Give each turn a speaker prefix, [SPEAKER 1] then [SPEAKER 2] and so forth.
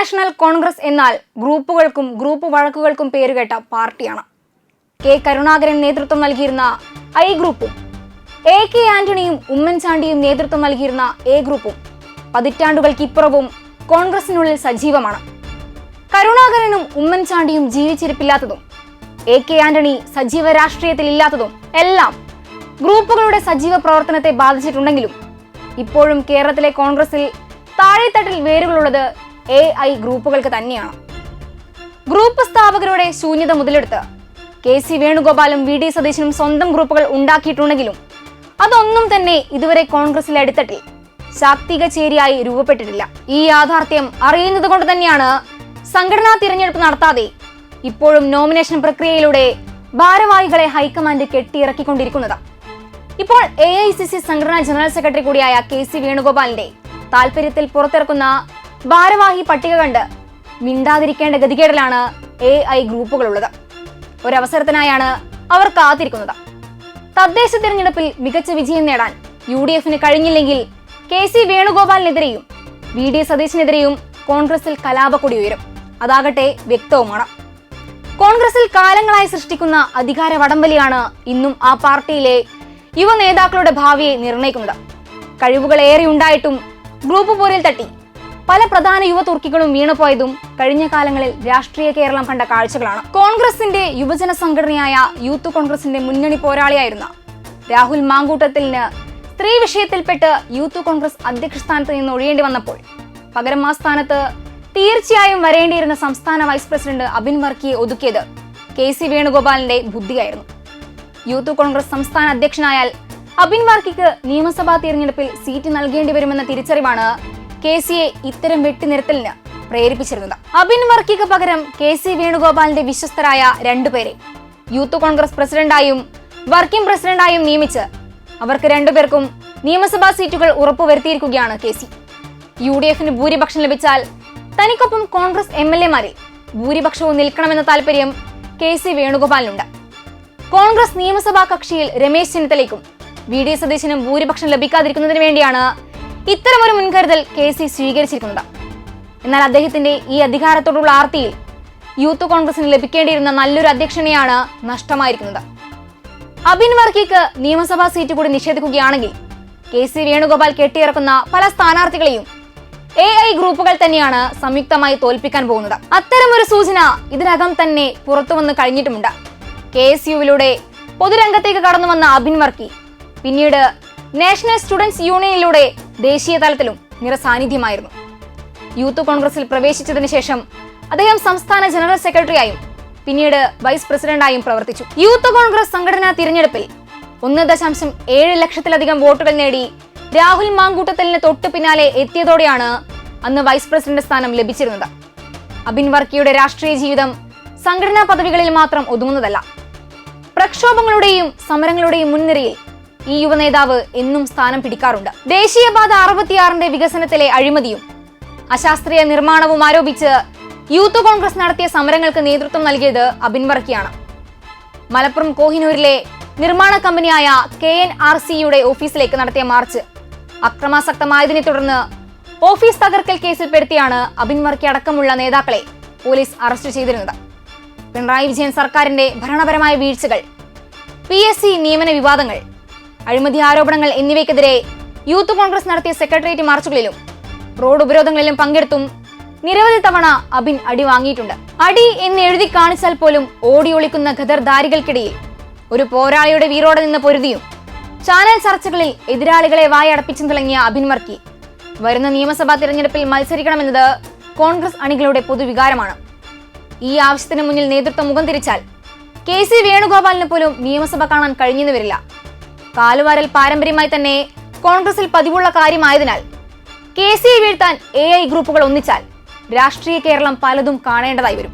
[SPEAKER 1] National Congress എന്നാൽ ഗ്രൂപ്പുകൾക്കും group വഴക്കുകൾക്കും പേരുകേട്ട പാർട്ടിയാണ്. കെ കരുണാകരൻ നേതൃത്വം നൽകിയിരുന്ന ഐ ഗ്രൂപ്പും AK ആന്റണിയും ഉമ്മൻചാണ്ടിയും നേതൃത്വം നൽകിയിരുന്ന എ ഗ്രൂപ്പും പതിറ്റാണ്ടുകൾക്കിപ്പുറവും കോൺഗ്രസിനുള്ളിൽ സജീവമാണ്. കരുണാകരനും ഉമ്മൻചാണ്ടിയും ജീവിച്ചിരിപ്പില്ലാത്തതും AK ആന്റണി സജീവ രാഷ്ട്രീയത്തിൽ ഇല്ലാത്തതും എല്ലാം ഗ്രൂപ്പുകളുടെ സജീവ പ്രവർത്തനത്തെ ബാധിച്ചിട്ടുണ്ടെങ്കിലും ഇപ്പോഴും കേരളത്തിലെ കോൺഗ്രസിൽ താഴെത്തട്ടിൽ വേരുകളുള്ളത് AI ഗ്രൂപ്പുകൾക്ക് തന്നെയാണ്. ഗ്രൂപ്പ് സ്ഥാപകരുടെ ശൂന്യത മുതലെടുത്ത് KC വേണുഗോപാലും VD സതീശനും സ്വന്തം ഗ്രൂപ്പുകൾ ഉണ്ടാക്കിയിട്ടുണ്ടെങ്കിലും അതൊന്നും തന്നെ ഇതുവരെ കോൺഗ്രസിലെ അടിത്തട്ടിൽ ശാക്തിക ചേരിയായി രൂപപ്പെട്ടിട്ടില്ല. ഈ യാഥാർത്ഥ്യം അറിയുന്നത് കൊണ്ട് തന്നെയാണ് സംഘടനാ തിരഞ്ഞെടുപ്പ് നടത്താതെ ഇപ്പോഴും നോമിനേഷൻ പ്രക്രിയയിലൂടെ ഭാരവാഹികളെ ഹൈക്കമാൻഡ് കെട്ടിയിറക്കിക്കൊണ്ടിരിക്കുന്നത്. ഇപ്പോൾ AICC സംഘടനാ ജനറൽ സെക്രട്ടറി കൂടിയായ KC വേണുഗോപാലിന്റെ താല്പര്യത്തിൽ പുറത്തിറക്കുന്ന ഭാരവാഹി പട്ടിക കണ്ട് മിണ്ടാതിരിക്കേണ്ട ഗതികേടിലാണ് AI ഗ്രൂപ്പുകളുള്ളത്. ഒരവസരത്തിനായാണ് അവർ കാത്തിരിക്കുന്നത്. തദ്ദേശ തിരഞ്ഞെടുപ്പിൽ മികച്ച വിജയം നേടാൻ UDFന് കഴിഞ്ഞില്ലെങ്കിൽ KC വേണുഗോപാലിനെതിരെയും VD സതീശനെതിരെയും കോൺഗ്രസിൽ കലാപക്കൊടി ഉയരും. അതാകട്ടെ വ്യക്തവുമാണ്. കോൺഗ്രസിൽ കാലങ്ങളായി സൃഷ്ടിക്കുന്ന അധികാര വടംവലിയാണ് ഇന്നും ആ പാർട്ടിയിലെ യുവ നേതാക്കളുടെ ഭാവിയെ നിർണ്ണയിക്കുന്നത്. കഴിവുകൾ ഏറെ ഉണ്ടായിട്ടും ഗ്രൂപ്പ് പോരിൽ തട്ടി പല പ്രധാന യുവ തുർക്കികളും വീണുപോയതും കഴിഞ്ഞ കാലങ്ങളിൽ രാഷ്ട്രീയ കേരളം കണ്ട കാഴ്ചകളാണ്. കോൺഗ്രസിന്റെ യുവജന സംഘടനയായ യൂത്ത് കോൺഗ്രസിന്റെ മുന്നണി പോരാളിയായിരുന്ന രാഹുൽ മാങ്കൂട്ടത്തിലിന് സ്ത്രീ വിഷയത്തിൽപ്പെട്ട് യൂത്ത് കോൺഗ്രസ് അധ്യക്ഷ സ്ഥാനത്ത് നിന്ന് ഒഴിയേണ്ടി വന്നപ്പോൾ പകരം ആ സ്ഥാനത്ത് തീർച്ചയായും വരേണ്ടിയിരുന്ന സംസ്ഥാന വൈസ് പ്രസിഡന്റ് അബിൻ വർക്കിയെ ഒതുക്കിയത് KC വേണുഗോപാലിന്റെ ബുദ്ധിയായിരുന്നു. യൂത്ത് കോൺഗ്രസ് സംസ്ഥാന അധ്യക്ഷനായാൽ അബിൻ വർക്കിക്ക് നിയമസഭാ തിരഞ്ഞെടുപ്പിൽ സീറ്റ് നൽകേണ്ടി വരുമെന്ന തിരിച്ചറിവാണ് KCയെ ഇത്തരം വെട്ടിനിരത്തലിന് പ്രേരിപ്പിച്ചിരുന്നത്. അബിൻ വർക്കിക്ക് പകരം KC വേണുഗോപാലിന്റെ വിശ്വസ്തരായ രണ്ടുപേരെ യൂത്ത് കോൺഗ്രസ് പ്രസിഡന്റായും വർക്കിംഗ് പ്രസിഡന്റായും നിയമിച്ച് അവർക്ക് രണ്ടുപേർക്കും നിയമസഭാ സീറ്റുകൾ ഉറപ്പുവരുത്തിയിരിക്കുകയാണ് KC. UDFന് ഭൂരിപക്ഷം ലഭിച്ചാൽ തനിക്കൊപ്പം കോൺഗ്രസ് MLA-മാരിൽ ഭൂരിപക്ഷവും നിൽക്കണമെന്ന താല്പര്യം KC വേണുഗോപാലിനുണ്ട്. കോൺഗ്രസ് നിയമസഭാ കക്ഷിയിൽ രമേശ് ചെന്നിത്തലയ്ക്കും VD സതീശനും ഭൂരിപക്ഷം ലഭിക്കാതിരിക്കുന്നതിന് വേണ്ടിയാണ് ഇത്തരമൊരു മുൻകരുതൽ KC സ്വീകരിച്ചിരിക്കുന്നത്. എന്നാൽ അദ്ദേഹത്തിന്റെ ഈ അധികാരത്തോടുള്ള ആർത്തിയിൽ യൂത്ത് കോൺഗ്രസിന് ലഭിക്കേണ്ടിയിരുന്ന നല്ലൊരു അധ്യക്ഷനെയാണ് നഷ്ടമായിരിക്കുന്നത്. അബിൻ വർക്കിക്ക് നിയമസഭാ സീറ്റ് കൂടി നിഷേധിക്കുകയാണെങ്കിൽ KC വേണുഗോപാൽ കെട്ടിയിറക്കുന്ന പല സ്ഥാനാർത്ഥികളെയും AI ഗ്രൂപ്പുകൾ തന്നെയാണ് സംയുക്തമായി തോൽപ്പിക്കാൻ പോകുന്നത്. അത്തരമൊരു സൂചന ഇതിനകം തന്നെ പുറത്തുവന്ന് കഴിഞ്ഞിട്ടുമുണ്ട്. KSUവിലൂടെ പൊതുരംഗത്തേക്ക് കടന്നു വന്ന അബിൻ വർക്കി പിന്നീട് നാഷണൽ സ്റ്റുഡൻസ് യൂണിയനിലൂടെ ദേശീയ തലത്തിലും നിറസാന്നിധ്യമായിരുന്നു. യൂത്ത് കോൺഗ്രസിൽ പ്രവേശിച്ചതിന് ശേഷം അദ്ദേഹം സംസ്ഥാന ജനറൽ സെക്രട്ടറിയായും പിന്നീട് വൈസ് പ്രസിഡന്റായും പ്രവർത്തിച്ചു. യൂത്ത് കോൺഗ്രസ് സംഘടനാ തിരഞ്ഞെടുപ്പിൽ 1.7 ലക്ഷത്തിലധികം വോട്ടുകൾ നേടി രാഹുൽ മാങ്കൂട്ടത്തലിന് തൊട്ടു പിന്നാലെ എത്തിയതോടെയാണ് അന്ന് വൈസ് പ്രസിഡന്റ് സ്ഥാനം ലഭിച്ചിരുന്നത്. അബിൻ വർക്കിയുടെ രാഷ്ട്രീയ ജീവിതം സംഘടനാ പദവികളിൽ മാത്രം ഒതുങ്ങുന്നതല്ല. പ്രക്ഷോഭങ്ങളുടെയും സമരങ്ങളുടെയും മുൻനിരയിൽ ഈ യുവനേതാവ് എന്നും സ്ഥാനം പിടിക്കാറുണ്ട്. ദേശീയപാത 66ന്റെ വികസനത്തിലെ അഴിമതിയും അശാസ്ത്രീയ നിർമ്മാണവും ആരോപിച്ച് യൂത്ത് കോൺഗ്രസ് നടത്തിയ സമരങ്ങൾക്ക് നേതൃത്വം നൽകിയത് അബിൻ വർക്കിയാണ്. മലപ്പുറം കോഹിനൂരിലെ നിർമ്മാണ കമ്പനിയായ KNRCയുടെ ഓഫീസിലേക്ക് നടത്തിയ മാർച്ച് അക്രമാസക്തമായതിനെ തുടർന്ന് ഓഫീസ് തകർക്കൽ കേസിൽപ്പെടുത്തിയാണ് അബിൻ വർക്കി അടക്കമുള്ള നേതാക്കളെ പോലീസ് അറസ്റ്റ് ചെയ്തിരുന്നത്. പിണറായി വിജയൻ സർക്കാരിന്റെ ഭരണപരമായ വീഴ്ചകൾ, PSC നിയമന വിവാദങ്ങൾ, അഴിമതി ആരോപണങ്ങൾ എന്നിവയ്ക്കെതിരെ യൂത്ത് കോൺഗ്രസ് നടത്തിയ സെക്രട്ടേറിയറ്റ് മാർച്ചുകളിലും റോഡ് ഉപരോധങ്ങളിലും പങ്കെടുത്തും നിരവധി തവണ അബിൻ അടി വാങ്ങിയിട്ടുണ്ട്. അടി എന്ന് എഴുതി കാണിച്ചാൽ പോലും ഓടി ഒളിക്കുന്ന ഖദർദാരികൾക്കിടയിൽ ഒരു പോരാളിയുടെ വീരോടെ നിന്ന് പൊരുതിയും ചാനൽ ചർച്ചകളിൽ എതിരാളികളെ വായടപ്പിച്ചും തിളങ്ങിയ അബിൻ വർക്കി വരുന്ന നിയമസഭാ തിരഞ്ഞെടുപ്പിൽ മത്സരിക്കണമെന്നത് കോൺഗ്രസ് അണികളുടെ പൊതുവികാരമാണ്. ഈ ആവശ്യത്തിന് മുന്നിൽ നേതൃത്വം മുഖം തിരിച്ചാൽ KC വേണുഗോപാലിന് പോലും നിയമസഭ കാണാൻ കഴിഞ്ഞെന്ന് വരില്ല. കാലുവാരൽ പാരമ്പര്യമായി തന്നെ കോൺഗ്രസിൽ പതിവുള്ള കാര്യമായതിനാൽ KCയെ വീഴ്ത്താൻ AI ഗ്രൂപ്പുകൾ ഒന്നിച്ചാൽ രാഷ്ട്രീയ കേരളം പലതും കാണേണ്ടതായി വരും.